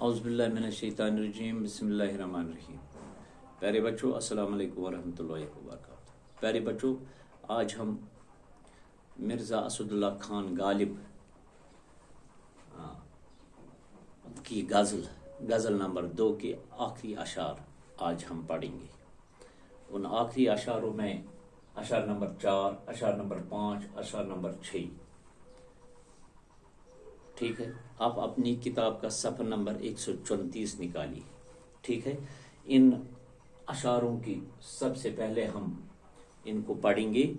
औज़ुबिल्लाहि मिनश्शैतानिर्रजीम बिस्मिल्लाहिर्रहमानिर्रहीम। प्यारे बच्चों, अस्सलाम वालेकुम वरहमतुल्लाहि वबरकातुहू। प्यारे बच्चों, आज हम मिर्ज़ा असदुल्ला खान गालिब की गज़ल नंबर 2 के आखिरी अशार आज हम पढ़ेंगे। उन आखिरी अशारों में अशार नंबर 4, अशार नंबर 5, अशार नंबर 6। ठीक है, आप अपनी किताब का सफ़र नंबर 134 निकालिए। ठीक है, इन अशारों की सबसे पहले हम इनको पढ़ेंगे,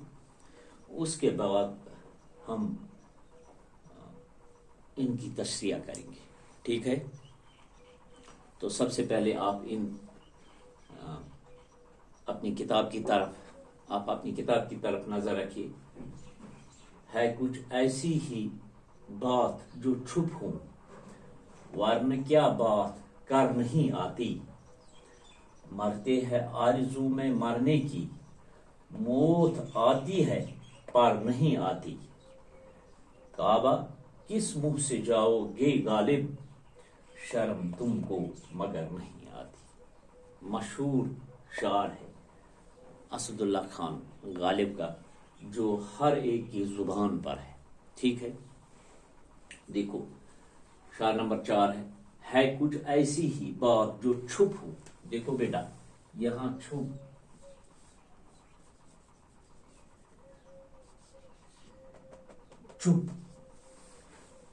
उसके बाद हम इनकी तशरीह करेंगे। ठीक है, तो सबसे पहले आप अपनी किताब की तरफ नजर रखिए। है कुछ ऐसी ही बात जो छुप हो, वरन क्या बात कर नहीं आती। मरते हैं आरज़ू में मरने की, मौत आती है पर नहीं आती। काबा किस मुंह से जाओगे गालिब, शर्म तुमको मगर नहीं आती। मशहूर शार है असदुल्ला खान गालिब का, जो हर एक की जुबान पर है। ठीक है, देखो शार नंबर 4 है कुछ ऐसी ही बात जो छुप हो। देखो बेटा, यहां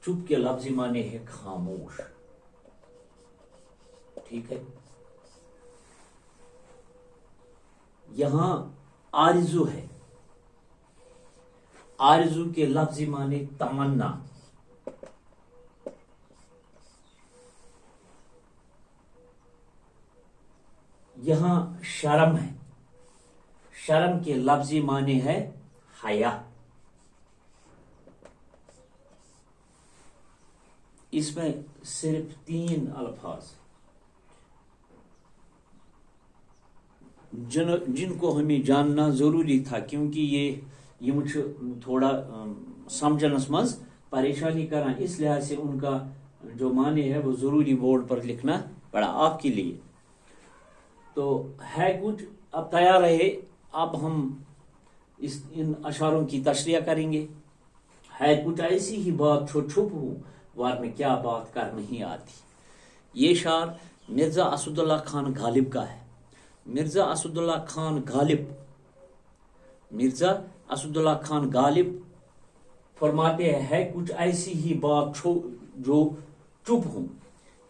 चुप के लफ्ज़ी माने है खामोश। ठीक है, यहां आरज़ू है, आरज़ू के लफ्ज़ी माने तमन्ना। यहां शर्म है, शर्म के लफ्ज़ी माने है हया। इसमें सिर्फ 3 अल्फाज जिनको हमें जानना जरूरी था, क्योंकि ये मुझे थोड़ा समझनस मज परेशानी करा, इस लिहाज से उनका जो माने है वो जरूरी बोर्ड पर लिखना पड़ा आपके लिए। तो है कुछ, अब तैयार रहे, अब हम इन अशारों की तशरीह करेंगे। है कुछ ऐसी ही बात जो छुप हो, वरन क्या बात कर नहीं आती। ये शार मिर्ज़ा असदुल्ला खान गालिब का है। मिर्ज़ा असदुल्ला खान गालिब फरमाते हैं, है कुछ ऐसी ही बात जो चुप हो।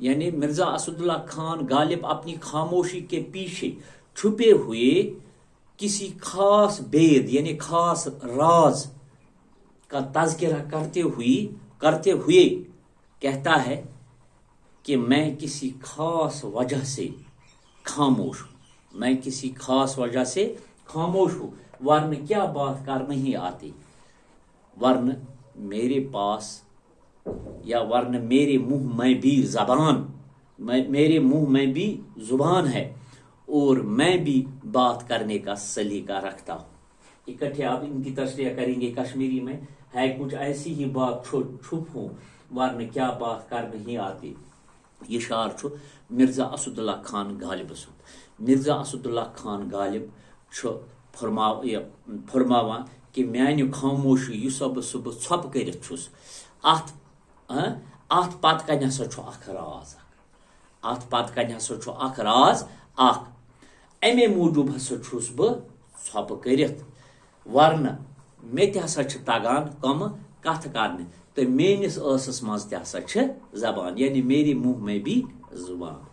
यानी मिर्ज़ा असदुल्ला खान गालिब अपनी खामोशी के पीछे छुपे हुए किसी खास भेद यानी खास राज का तज़किरा करते हुए कहता है कि मैं किसी खास वजह से खामोश हूं, मैं किसी खास वजह से खामोश हूं, वरन क्या बात कर नहीं आती। वरन मेरे पास या वरन मेरे मुंह में भी मेरे मुंह में भी जुबान है, और मैं भी बात करने का सलीका रखता हूं। इकट्ठे आप इनकी तशरीह करेंगे कश्मीरी में। है कुछ ऐसी ही बात छुप हो, वरन क्या बात कर नहीं आती। ये शार छु मिर्ज़ा असदुल्ला खान गालिब सुन। मिर्ज़ा असदुल्ला खान गालिब फरमावान कि म्यान खामोशी युस बह छप करित छुस, अत पत कन हसा छु अख राज, अत पत कन हसा छु अख राज अख। अमे मूजूब हसा छुस बह छप करित, वरन मे हसा छ तगान कम कथ करने, तो मेनिस ٲسس मज ते हसा छ जबान, यानी मेरे मुंह में भी जुबान।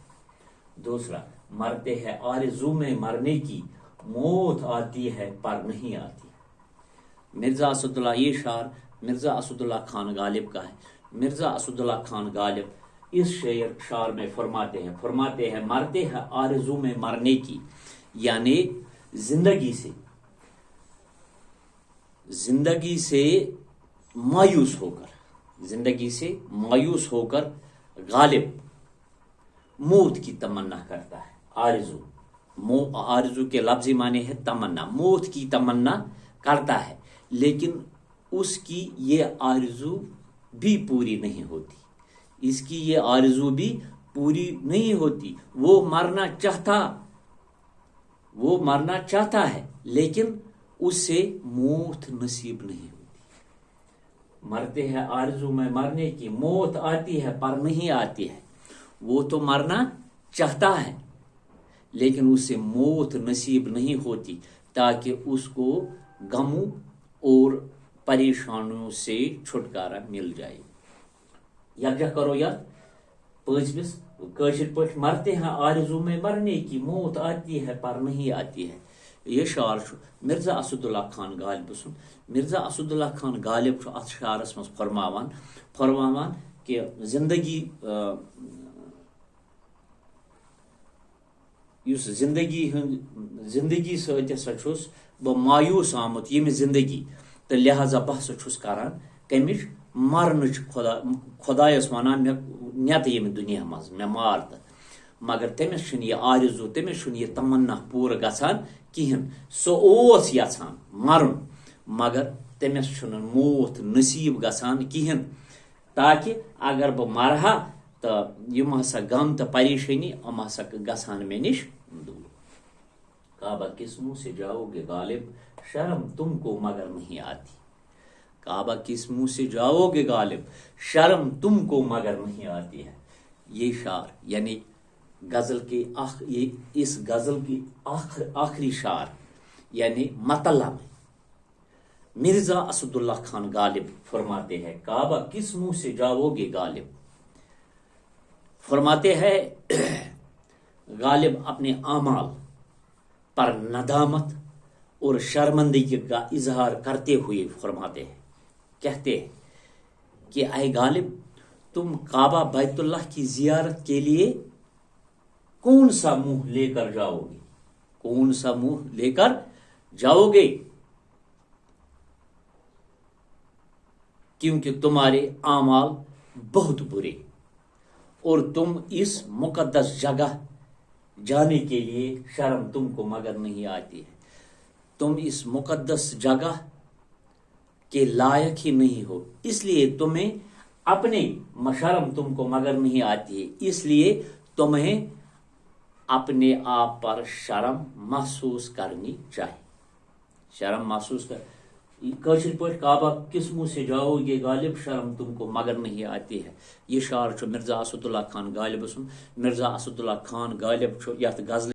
दूसरा, मरते हैं आरज़ू में मरने की, मौत आती है पर नहीं आती। मिर्ज़ा असदुल्ला, ये शार मिर्ज़ा असदुल्ला खान गालिब का है। मिर्ज़ा असदुल्ला खान गालिब इस शार में फरमाते हैं मरते हैं आरज़ू में मरने की, यानी जिंदगी से मायूस होकर गालिब मौत की तमन्ना करता है। आरज़ू के लफ्ज़ी माने है तमन्ना, मौत की तमन्ना करता है, लेकिन उसकी ये आरज़ू भी पूरी नहीं होती, इसकी ये आरज़ू भी پوری نہیں ہوتی. وہ مرنا چاہتا ہے لیکن اسے موت نصیب نہیں ہوتی. مرتے ہیں آرزو میں مرنے کی, موت آتی ہے پر نہیں آتی ہے. وہ تو مرنا چاہتا ہے لیکن اسے موت نصیب نہیں ہوتی تاکہ اس کو غموں اور پریشانیوں سے چھٹکارا مل جائے. یکجا کرو یا پانچمس کاشر پاٹ مرتے ہیں آرزو میں مرنے کی, موت آتی ہے پر نہیں آتی ہے. یہ شعر مرزا اسد اللہ خان غالب سن. مرزا اسد اللہ خان غالب ات شعرس مز فرماوان کہ زندگی زندگی ست ہسا چھس بہ مایوس آمت یم زندگی تو لہذا بہ ہسا چھس کران کمچ مرنچ خدایس ونان نیت یم دنیا مز مے مار تو مگر تمس یہ آرزو تمس یہ تمنا پور گژھان کہین. سو اوس یژھان مرن مگر تمس موت نصیب گژھان کہین تاکہ اگر بہ مرہا تو یم ہسا غم تو پریشانی ام ہسا گژھان مے نش دور. کعبہ کس منہ سے جاؤ گے غالب شرم تم کو مگر نہیں آتی. کعبہ کس منہ سے جاؤ گے غالب شرم تم کو مگر نہیں آتی ہے. یہ شعر یعنی غزل کے اس غزل کی آخری شعر یعنی مطلع میں مرزا اسد اللہ خان غالب فرماتے ہیں کعبہ کس منہ سے جاؤ گے غالب. فرماتے ہیں غالب اپنے اعمال پر ندامت اور شرمندگی کا اظہار کرتے ہوئے فرماتے ہیں, کہتے ہیں کہ اے غالب تم کعبہ بیت اللہ کی زیارت کے لیے کون سا منہ لے کر جاؤ گے, کون سا منہ لے کر جاؤ گے, کیونکہ تمہارے اعمال بہت برے اور تم اس مقدس جگہ جانے کے لیے شرم تم کو مگر نہیں آتی ہے. تم اس مقدس جگہ کے لائق ہی نہیں ہو, اس لیے تمہیں اپنے شرم تم کو مگر نہیں آتی ہے, اس لیے تمہیں اپنے آپ پر شرم محسوس کرنی چاہیے. شرم محسوس کاشر پاٹ کعبہ کس منہ سے جاؤ گے غالب شرم تم کو مگر نہیں آتی ہے. یہ شعر مرزا اسد اللہ خان غالب سن. مرزا اسد اللہ خان غالب یت غزل